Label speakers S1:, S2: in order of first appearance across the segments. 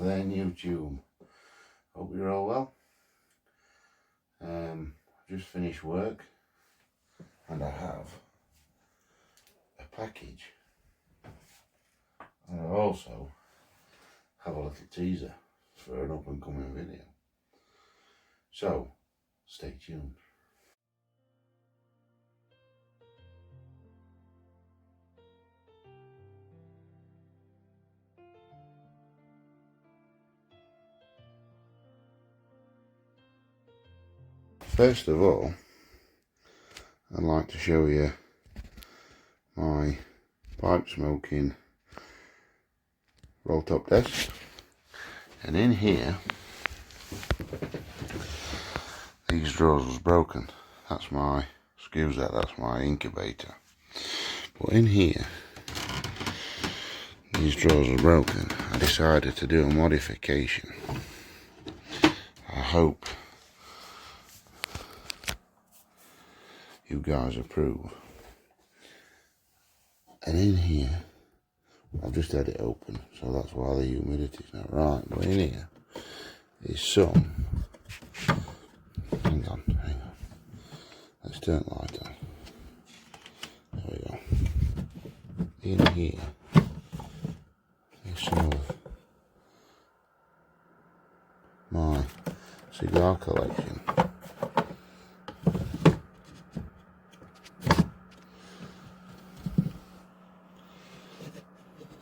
S1: then YouTube. Hope you're all well. I've just finished work and I have a package, and I also have a little teaser for an up and coming video, so stay tuned. First of all, I'd like to show you my pipe smoking roll top desk, and in here these drawers was broken. That's my, excuse that, that's my incubator. But in here these drawers are broken. I decided to do a modification. I hope you guys approve. And in here, I've just had it open, so that's why the humidity's not right. But in here is some, hang on, let's turn the light on. There we go. In here is some of my cigar collection.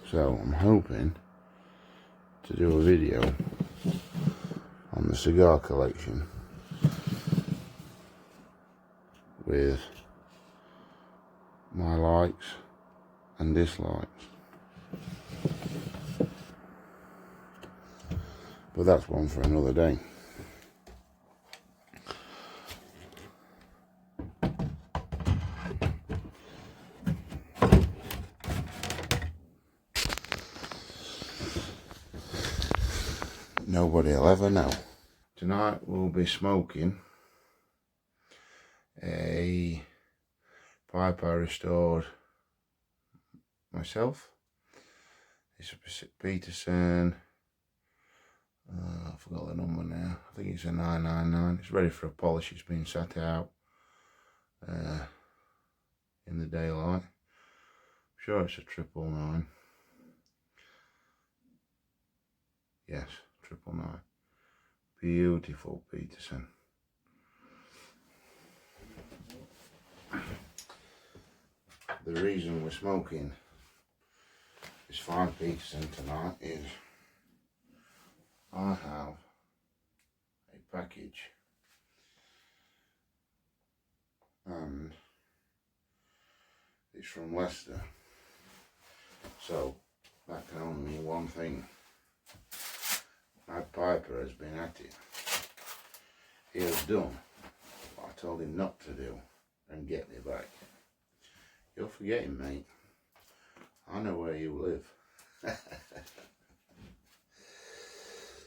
S1: So I'm hoping to do a video on the cigar collection with my likes and dislikes. But that's one for another day. Nobody will ever know. Tonight we'll be smoking a pipe I restored myself. It's a Peterson, I forgot the number now, I think it's a 999. It's ready for a polish. It's been sat out in the daylight. I'm sure it's a 999. Yes, 999. Beautiful Peterson. The reason we're smoking this fine Peterson tonight is I have a package, and it's from Leicester, so that can only mean one thing. My piper has been at it. He has done what I told him not to do and get me back. You're forgetting, mate. I know where you live.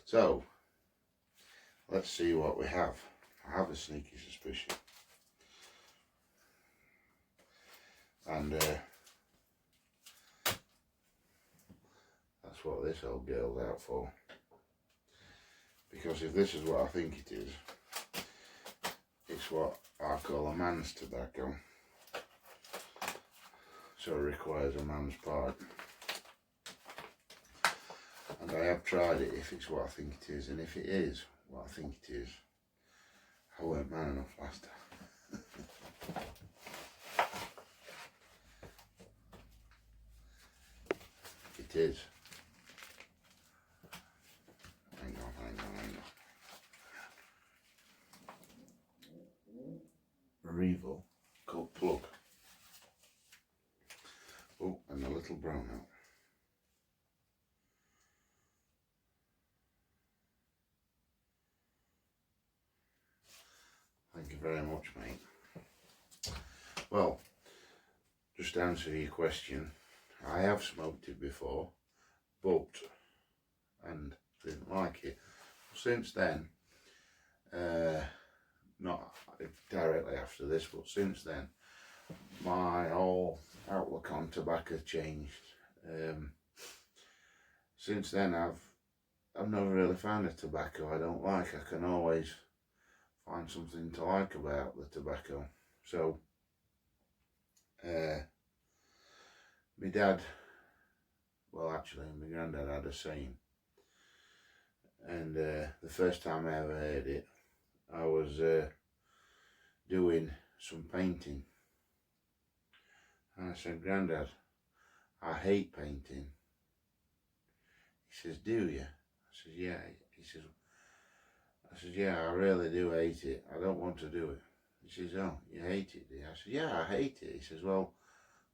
S1: So, let's see what we have. I have a sneaky suspicion. And that's what this old girl's out for. Because if this is what I think it is, it's what I call a man's tobacco. So it requires a man's pipe. And I have tried it if it's what I think it is, and if it is what I think it is, I weren't man enough last time. It is. Hang on. Revor Plug. Oh, and a little brown out. Thank you very much, mate. Well, just to answer your question, I have smoked it before, and didn't like it. Since then, not directly after this, but since then, my whole outlook on tobacco changed. Since then, I've I've never really found a tobacco I don't like. I can always find something to like about the tobacco. So, my dad, well actually my granddad had a saying, and the first time I ever heard it, I was doing some painting, and I said, "Grandad, I hate painting." He says, "Do you?" I said, "Yeah." I said, "Yeah, I really do hate it. I don't want to do it." He says, "Oh, you hate it, do you?" I said, "Yeah, I hate it." He says, "Well,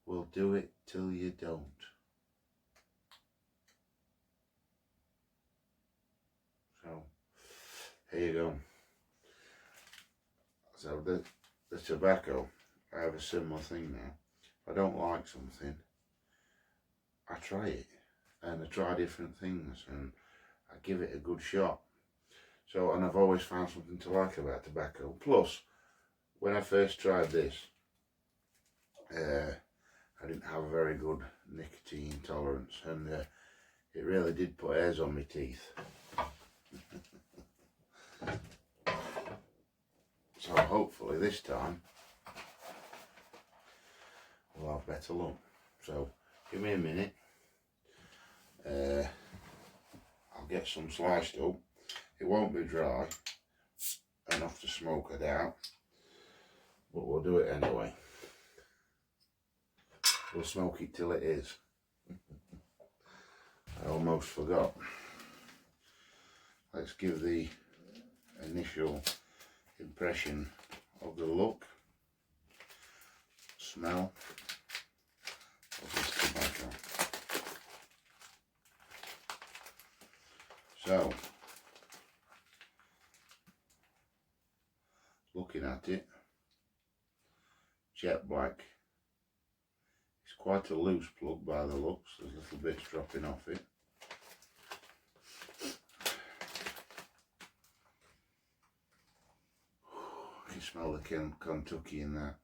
S1: we'll do it till you don't." So, here you go. So the tobacco, I have a similar thing now. If I don't like something, I try it, and I try different things, and I give it a good shot. So, and I've always found something to like about tobacco. Plus, when I first tried this, I didn't have a very good nicotine tolerance, and it really did put hairs on my teeth. So hopefully this time we'll have better luck. So give me a minute. I'll get some sliced up. It won't be dry enough to smoke it out, but we'll do it anyway. We'll smoke it till it is. I almost forgot. Let's give the initial impression of the look, smell of this tobacco. So, looking at it, jet black. It's quite a loose plug by the looks. There's little bits dropping off it. You can smell the Kentucky in there.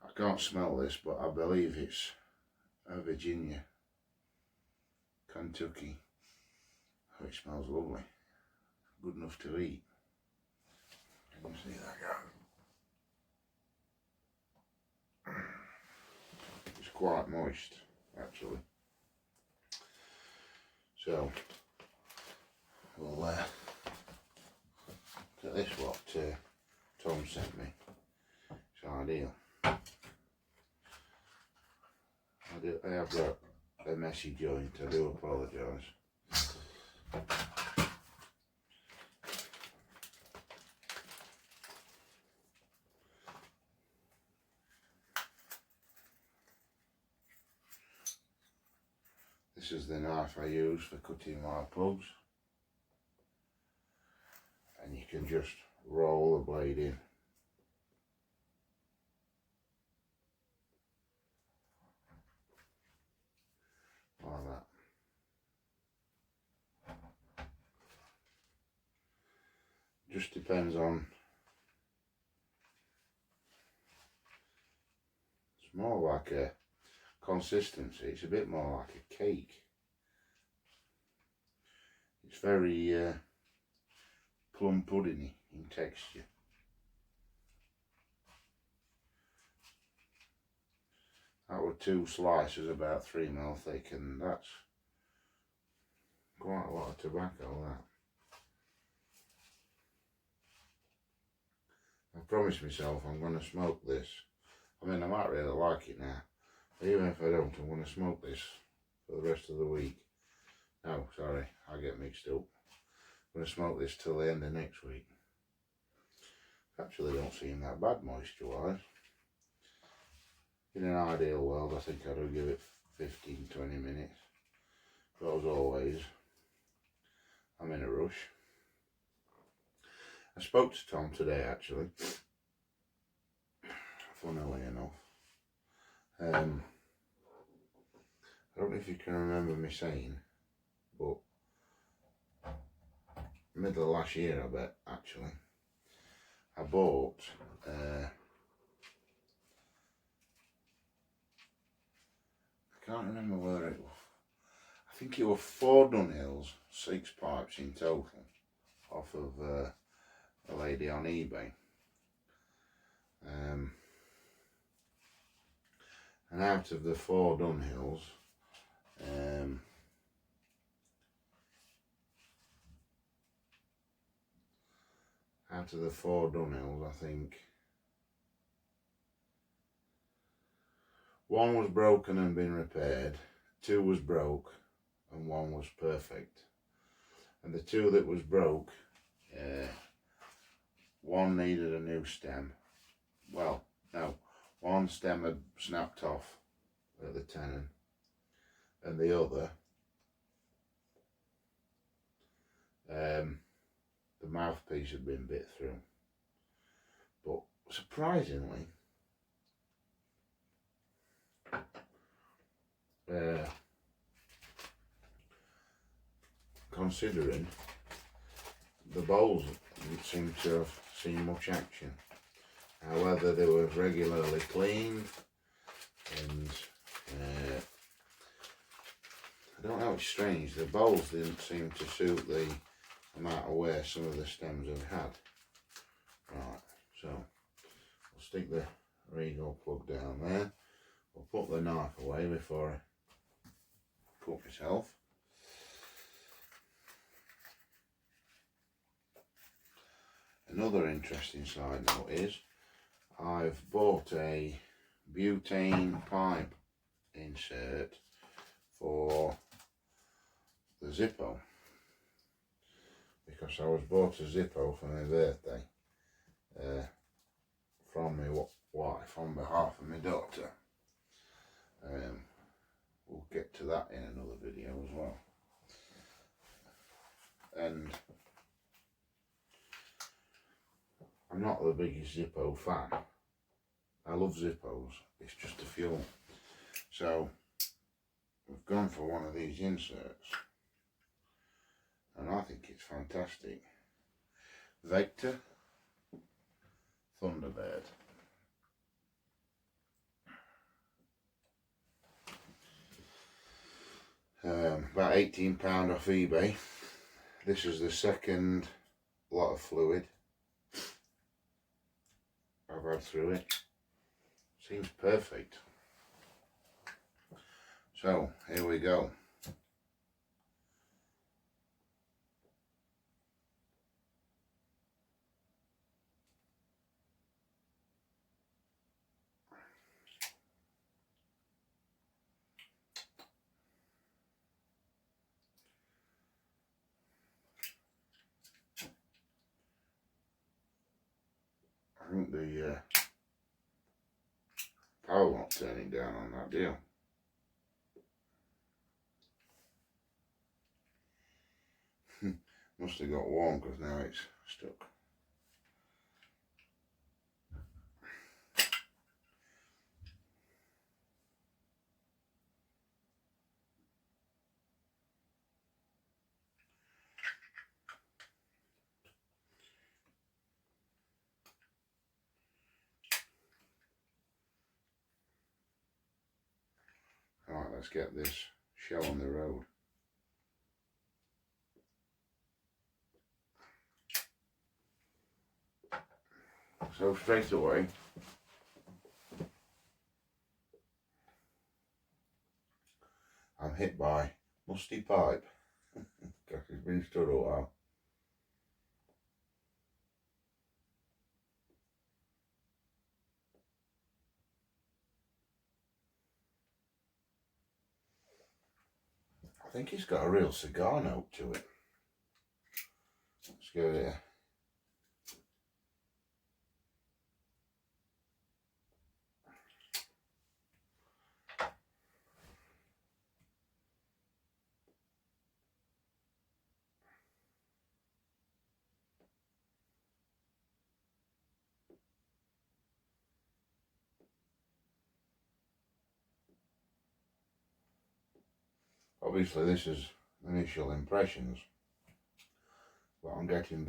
S1: I can't smell this, but I believe it's a Virginia, Kentucky. Oh, it smells lovely. Good enough to eat. Can you see that, guys? It's quite moist, actually. So, we'll look at this, what Tom sent me. It's ideal. I have got a messy joint, I do apologise. This is the knife I use for cutting my plugs, and you can just roll the blade in. Like that. Just depends on, it's more like a consistency, it's a bit more like a cake. It's very plum puddingy in texture. That were 2 slices about 3 mil thick, and that's quite a lot of tobacco, that. I promised myself I'm going to smoke this. I mean, I might really like it now. But even if I don't, I'm going to smoke this for the rest of the week. No, sorry, I get mixed up. I'm going to smoke this till the end of next week. Actually don't seem that bad moisture-wise. In an ideal world, I think I would give it 15-20 minutes. But as always, I'm in a rush. I spoke to Tom today, actually, funnily enough. I don't know if you can remember me saying, but middle of last year, I bet, actually, I bought I can't remember where it was. I think it was 4 dunghills, 6 pipes in total, off of a lady on eBay. And out of the 4 dunghills, I think 1 was broken and been repaired, 2 was broke, and 1 was perfect. And the 2 that was broke, 1 needed a new stem. Well, no, 1 stem had snapped off at the tenon, and the other, the mouthpiece had been bit through. But surprisingly, considering the bowls didn't seem to have seen much action. However, they were regularly cleaned, and I don't know, it's strange, the bowls didn't seem to suit the amount of wear some of the stems have had. Right, so I'll stick the Revor plug down there. I'll put the knife away before I cut myself. Another interesting side note is I've bought a butane pipe insert for the Zippo, because I was bought a Zippo for my birthday from my wife on behalf of my daughter. We'll get to that in another video as well. And I'm not the biggest Zippo fan. I love Zippos, it's just a fuel. So we've gone for one of these inserts, and I think it's fantastic. Vector Thunderbird. About £18 off eBay. This is the second lot of fluid I've had through it. Seems perfect. So here we go. I think the power not turning down on that deal. Must have got warm because now it's stuck. Right, let's get this show on the road. So straight away, I'm hit by musty pipe because it's been stood a while. I think it's got a real cigar note to it. Let's go there. Obviously this is initial impressions, but I'm getting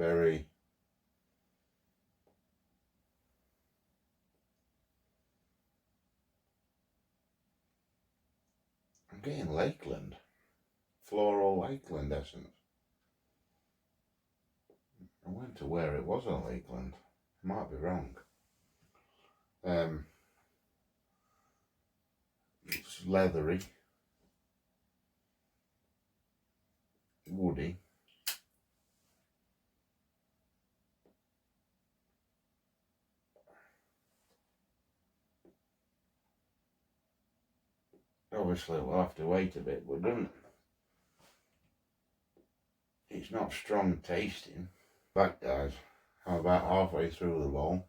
S1: I'm getting Lakeland floral Lakeland essence. I went to where it was on Lakeland. Might be wrong. It's leathery, woody. Obviously we'll have to wait a bit, but it's not strong tasting. Back guys, I'm about halfway through the bowl.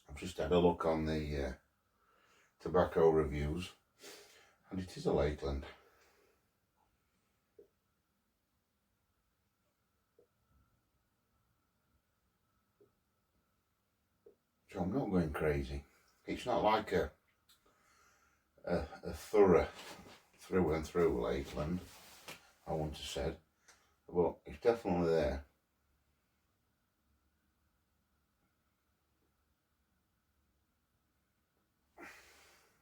S1: I've just had a look on the tobacco reviews, and it is a Lakeland. So I'm not going crazy. It's not like a thorough through and through Lakeland, I wouldn't have said, but it's definitely there.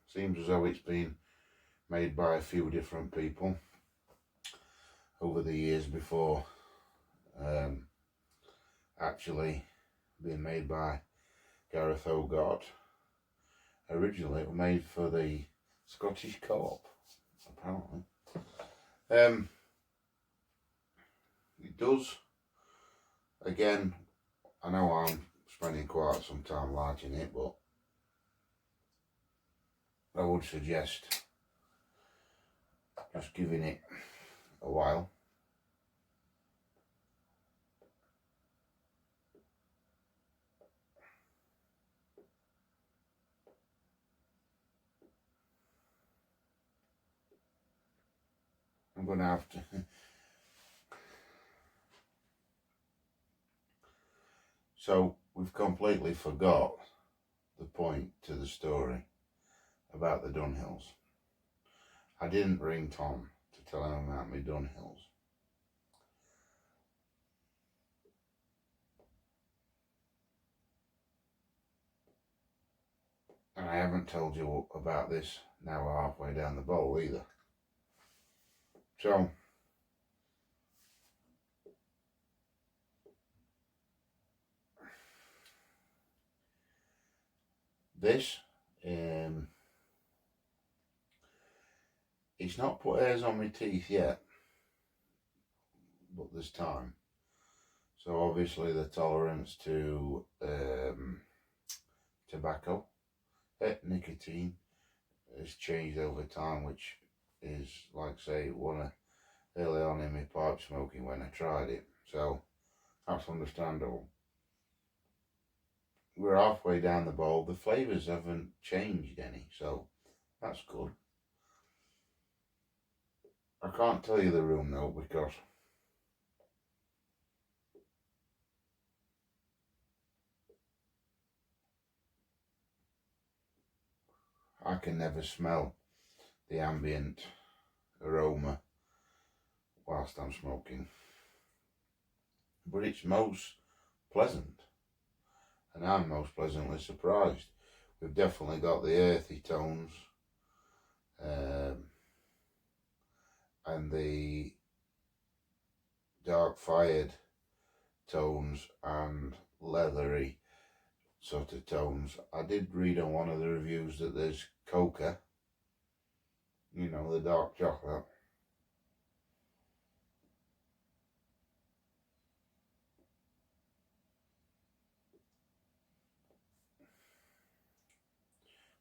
S1: Seems as though it's been made by a few different people over the years before actually being made by Gareth Hogarth. Originally it was made for the Scottish Co-op, apparently. It does, again, I know I'm spending quite some time lighting it, but I would suggest just giving it a while. I'm going to have to so we've completely forgot the point to the story about the Dunhills. I didn't ring Tom to tell him about my Dunhills. And I haven't told you about this now we're halfway down the bowl either. So this, it's not put hairs on my teeth yet, but there's time. So obviously the tolerance to tobacco, nicotine has changed over time, which is, like say, one early on in my pipe smoking when I tried it. So that's understandable. We're halfway down the bowl. The flavours haven't changed any, so that's good. I can't tell you the room though, because I can never smell the ambient aroma whilst I'm smoking. But it's most pleasant, and I'm most pleasantly surprised. We've definitely got the earthy tones and the dark fired tones and leathery sort of tones. I did read on one of the reviews that there's coca, you know, the dark chocolate.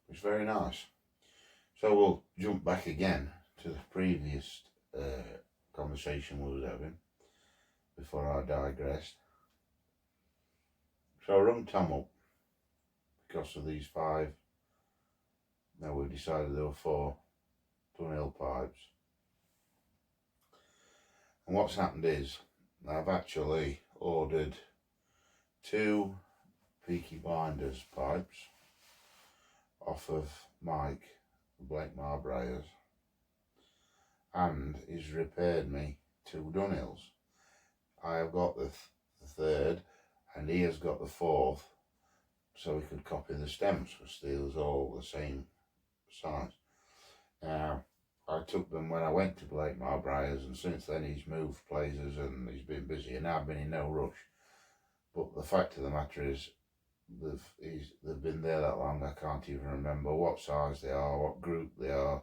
S1: It's very nice. So we'll jump back again to the previous conversation we was having before I digressed. So I rung Tom up because of these 5. Now we've decided there were 4 Dunhill pipes. And what's happened is I've actually ordered 2 Peaky Blinders pipes off of Mike, Blake Marbriers, and he's repaired me 2 Dunhills. I have got the 3rd and he has got the 4th so we could copy the stems because they was all the same size. Now, I took them when I went to Blake Marbriers, and since then he's moved places and he's been busy, and I've been in no rush. But the fact of the matter is, they've been there that long, I can't even remember what size they are, what group they are,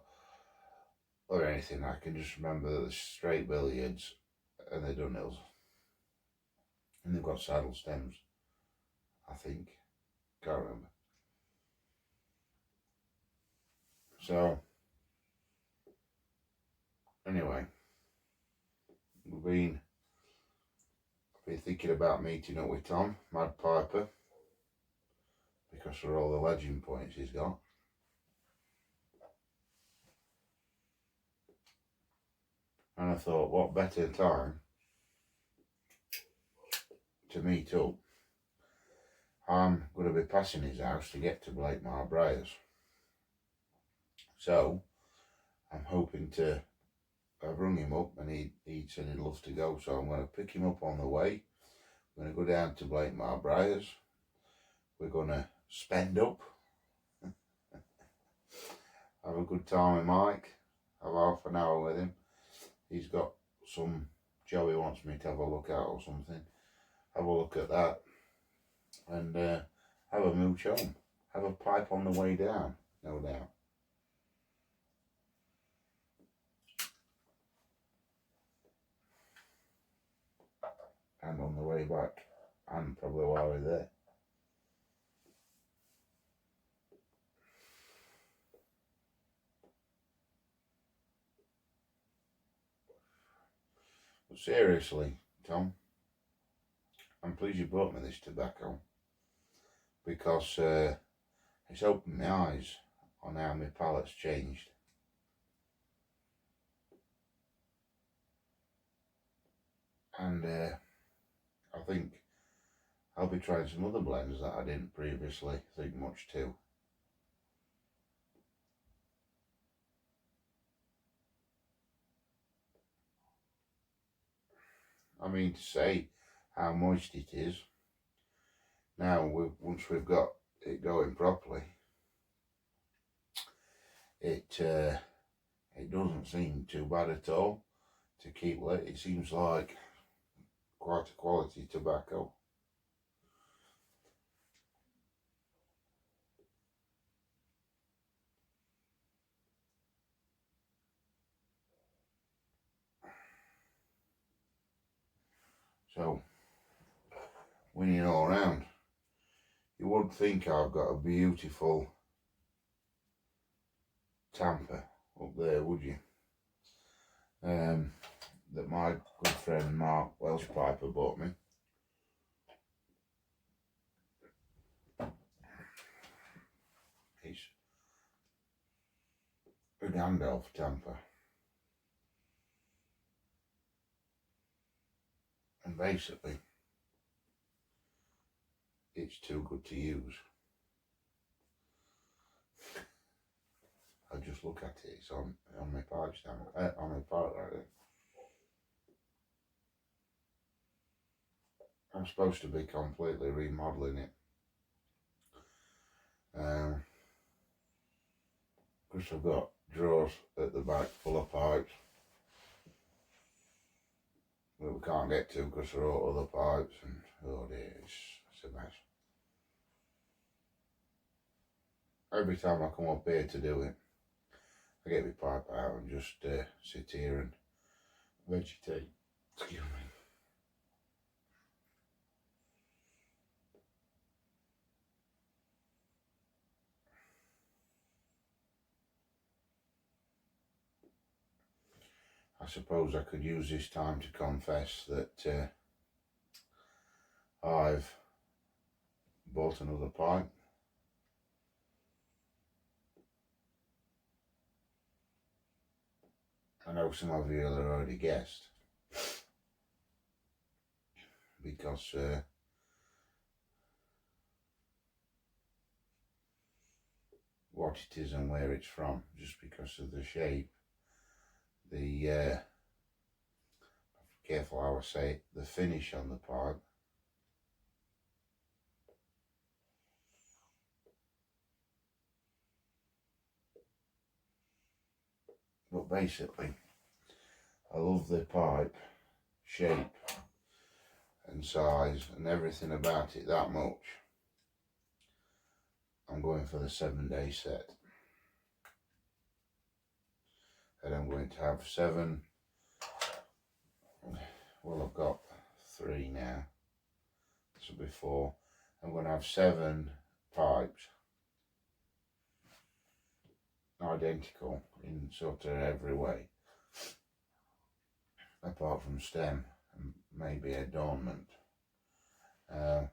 S1: or anything. I can just remember that they're straight billiards and they're Dunhills. And they've got saddle stems, I think. Can't remember. So, anyway, I've been thinking about meeting up with Tom, Mad Piper, because for all the legend points he's got. And I thought, what better time to meet up. I'm going to be passing his house to get to Blake Marbriers. So, I'm hoping to, I've rung him up and he said he'd love to go, so I'm going to pick him up on the way. I'm going to go down to Blake Marbriers. We're going to spend up, have a good time with Mike, have half an hour with him. He's got some Joey wants me to have a look at or something. Have a look at that and have a mooch home. Have a pipe on the way down, no doubt. And on the way back, and probably while we're there. But seriously, Tom, I'm pleased you brought me this tobacco, because it's opened my eyes on how my palate's changed. And I think I'll be trying some other blends that I didn't previously think much to. I mean to say how moist it is. Now, once we've got it going properly, it doesn't seem too bad at all to keep lit. It seems like quite a quality tobacco. So, winning all round. You wouldn't think I've got a beautiful tamper up there, would you? That my good friend Mark Welsh Piper bought me. It's a Gandalf tamper. And basically, it's too good to use. I just look at it, it's on my pipe stand, on my pipe right there. I'm supposed to be completely remodelling it. Because I've got drawers at the back full of pipes that we can't get to because there are other pipes, and oh dear, it's a mess. Every time I come up here to do it, I get my pipe out and just sit here and vegetate. Excuse me. I suppose I could use this time to confess that I've bought another pipe. I know some of you have already guessed, because what it is and where it's from, just because of the shape, the careful how I say it, the finish on the pipe. But basically, I love the pipe shape and size and everything about it that much. I'm going for the 7-day set. And I'm going to have 7, well, I've got 3 now, this will be 4. I'm going to have 7 pipes, identical in sort of every way, apart from stem and maybe adornment. And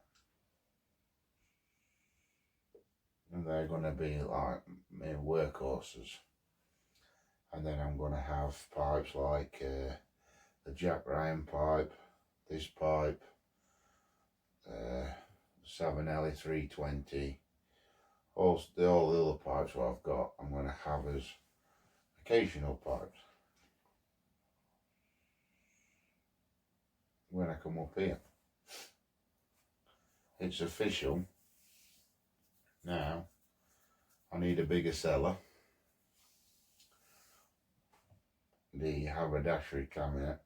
S1: they're going to be like my workhorses. And then I'm going to have pipes like the Jack Ryan pipe, this pipe, Savinelli 320, all the other pipes that I've got, I'm going to have as occasional pipes when I come up here. It's official now. I need a bigger cellar. The haberdashery cabinet,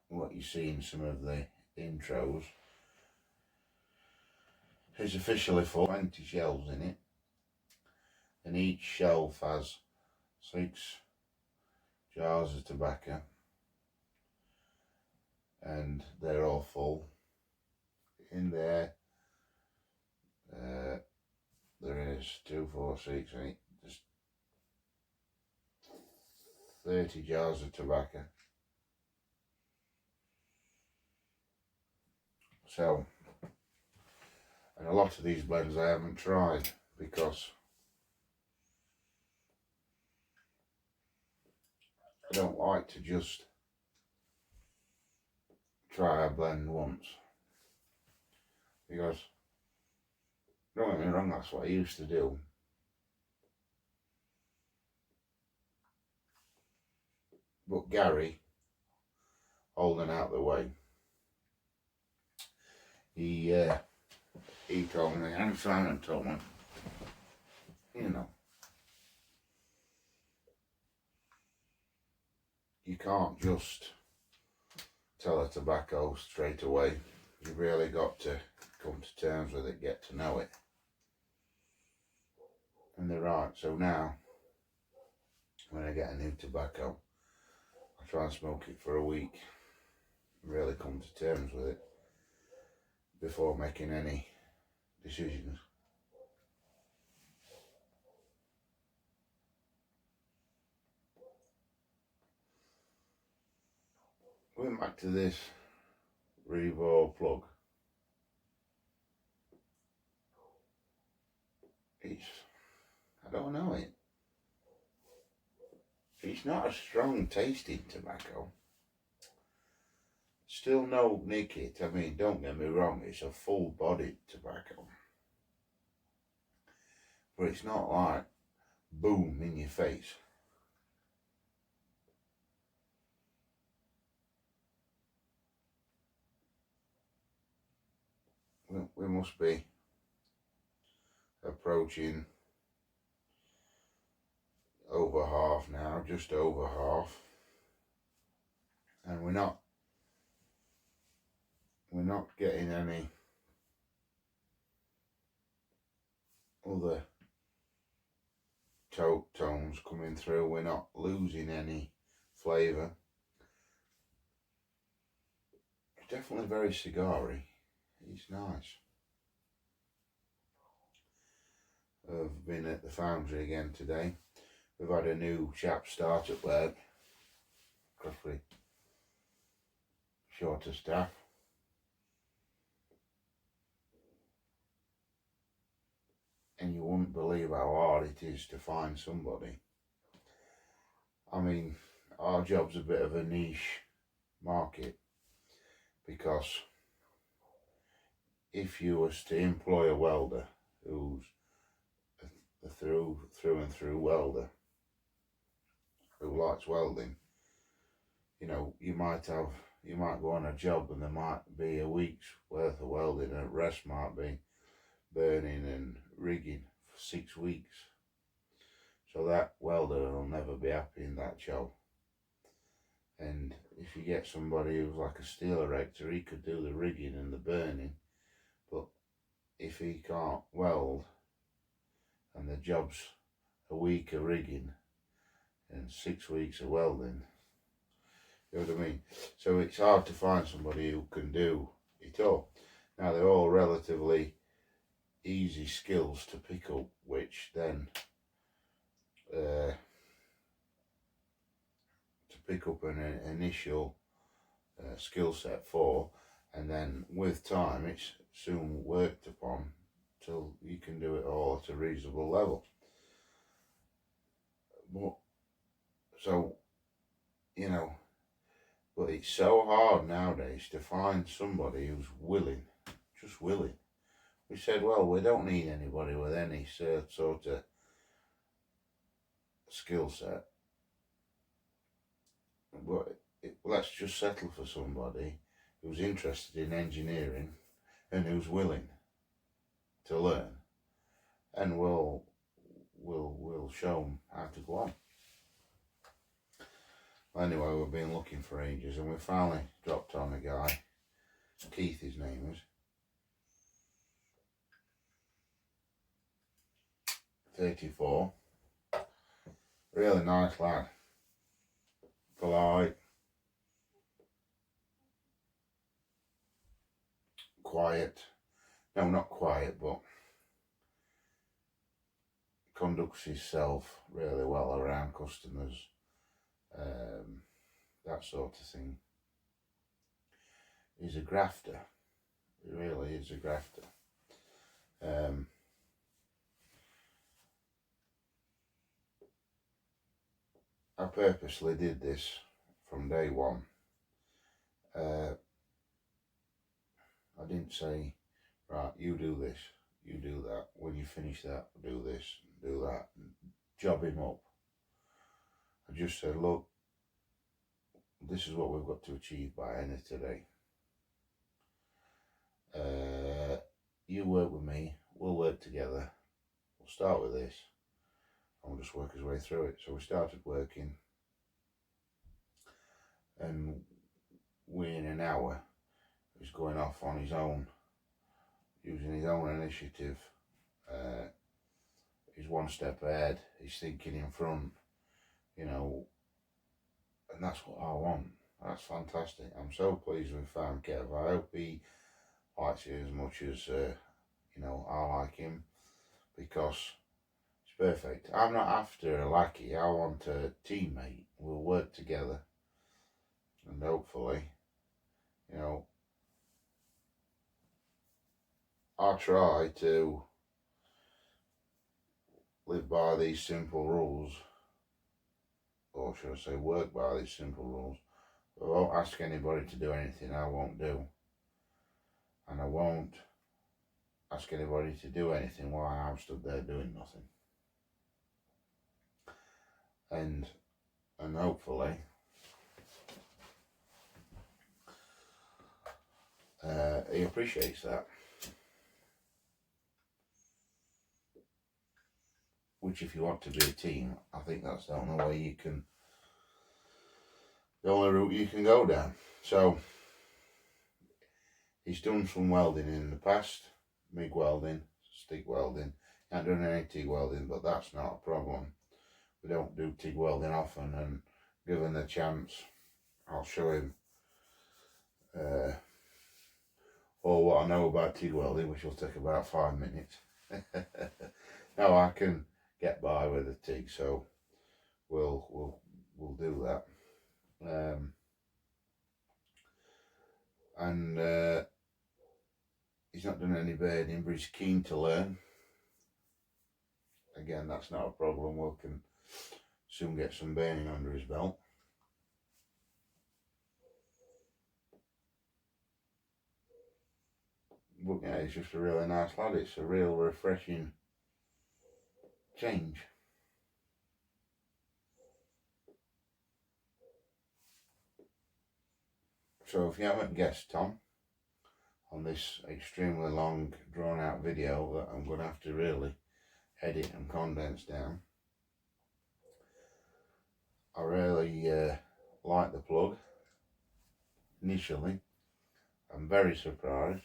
S1: what you see in some of the intros, is officially full. 20 shelves in it, and each shelf has 6 jars of tobacco, and they're all full. In there, there is 2, 4, 6, 8, just 30 jars of tobacco. So, and a lot of these blends I haven't tried because I don't like to just try a blend once, because don't get me wrong, that's what I used to do. But Gary, holding out the way, he told me, and Simon told me, you know, you can't just tell a tobacco straight away. You've really got to come to terms with it, get to know it. And they're right. So now, when I get a new tobacco, I try and smoke it for a week, really come to terms with it before making any decisions. Going back to this Revor Plug, I don't know it. It's not a strong tasting tobacco. Still no nick it. I mean, don't get me wrong, it's a full bodied tobacco. But it's not like boom in your face. We must be approaching over half now, just over half. And we're not getting any other tones coming through. We're not losing any flavour. It's definitely very cigar-y. It's nice. I've been at the foundry again today. We've had a new chap start at work, roughly shorter staff. And you wouldn't believe how hard it is to find somebody. I mean, our job's a bit of a niche market, because if you was to employ a welder who's a through and through welder who likes welding, you know, you might go on a job and there might be a week's worth of welding, and the rest might be burning and rigging for 6 weeks. So that welder will never be happy in that job. And if you get somebody who's like a steel erector, he could do the rigging and the burning, but if he can't weld and the job's a week of rigging and 6 weeks of welding, you know what I mean? So it's hard to find somebody who can do it all. Now they're all relatively easy skills to pick up, which then to pick up an initial skill set for, and then with time it's soon worked upon till you can do it all at a reasonable level. But so, you know, but it's so hard nowadays to find somebody who's willing, just willing. We said, well, we don't need anybody with any sort of skill set, but let's just settle for somebody who's interested in engineering and who's willing to learn, and we'll show them how to go on. Anyway, we've been looking for ages and we finally dropped on a guy, Keith his name is, 34, really nice lad, polite, quiet, no, not quiet, but conducts himself really well around customers, that sort of thing. He's a grafter, he really is a grafter. I purposely did this from day one. I didn't say, right, you do this, you do that, when you finish that, do this, do that, and job him up. I just said, look, this is what we've got to achieve by end of today. You work with me, we'll work together, we'll start with this, and we'll just work his way through it. So we started working, and within an hour, he's going off on his own, using his own initiative. He's one step ahead, he's thinking in front, you know, and that's what I want. That's fantastic. I'm so pleased with Farm Kev. I hope he likes it as much as, you know, I like him, because it's perfect. I'm not after a lackey, I want a teammate. We'll work together, and hopefully, you know, I try to live by these simple rules, or should I say work by these simple rules. I won't ask anybody to do anything I won't do, and I won't ask anybody to do anything while I'm stood there doing nothing. And hopefully he appreciates that. Which, if you want to be a team, I think that's the only way you can, the only route you can go down. So he's done some welding in the past, MIG welding, stick welding. He hasn't done any TIG welding, but that's not a problem. We don't do TIG welding often, and given the chance, I'll show him all what I know about TIG welding, which will take about 5 minutes. Now I can get by with a TIG, so we'll do that. And he's not done any burning, but he's keen to learn. Again, that's not a problem. We can soon get some burning under his belt. But yeah, he's just a really nice lad. It's a real refreshing change. So if you haven't guessed, Tom, on this extremely long, drawn out video that I'm going to have to really edit and condense down, I really like the plug initially. I'm very surprised.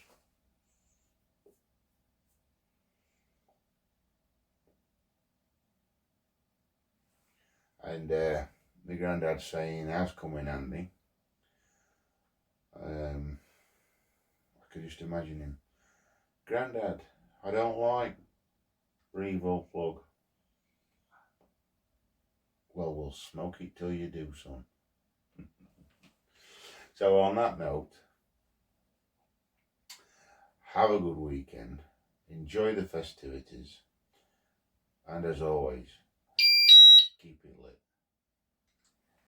S1: And my granddad's saying has come in handy. I could just imagine him. Grandad, I don't like Revor Plug. Well, we'll smoke it till you do, son. So on that note, have a good weekend. Enjoy the festivities. And as always, keep it lit.